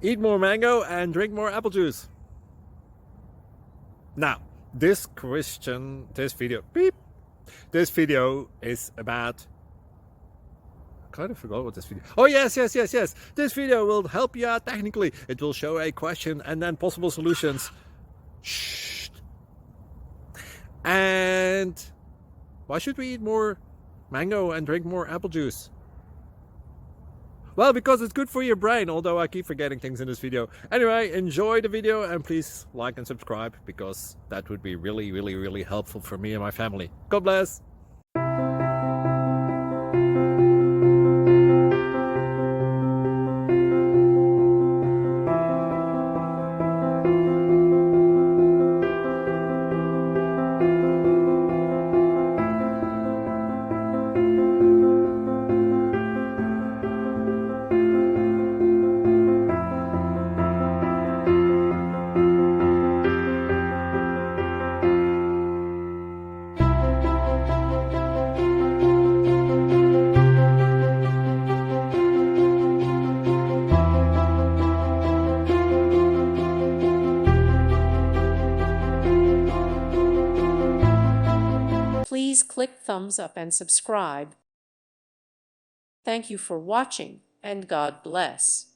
Eat more mango and drink more apple juice. Now, this video is about, I kind of forgot what this video. Oh, yes. This video will help you out technically. It will show a question and then possible solutions. Shh. And why should we eat more mango and drink more apple juice? Well, because it's good for your brain, although I keep forgetting things in this video. Anyway, enjoy the video and please like and subscribe, because that would be really helpful for me and my family. God bless! Please click thumbs up and subscribe. Thank you for watching, and God bless.